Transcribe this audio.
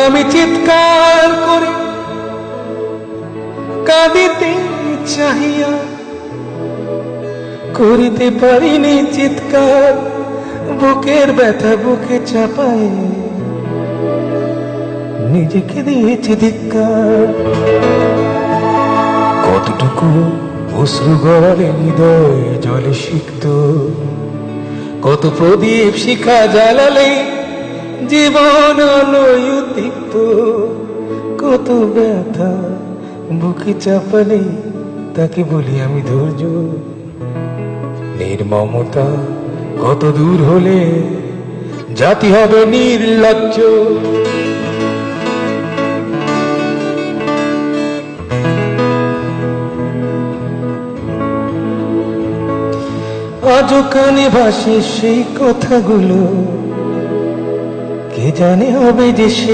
আমি চিৎকার করে কাঁদিতে চাহিয়া করিতে পারিনি চিৎকার, বুকের ব্যথা বুকে চাপায় নিজেকে দিয়েছি ধিক্কার। কতটুকু অশ্রু গড়ালে হৃদয় জলে সিক্ত, কত প্রদীপ শিখা জ্বালালে জীবন আলোয় উদ্দীপ্ত, কত ব্যথা বুকে চাপালে তাকে বলি আমি ধৈর্য। নির্মমতা কত দূর হলে জাতি হবে নির্লজ্জ। আজও কানে ভাসে সেই কথাগুলো, কে জানে হবে যে শেষ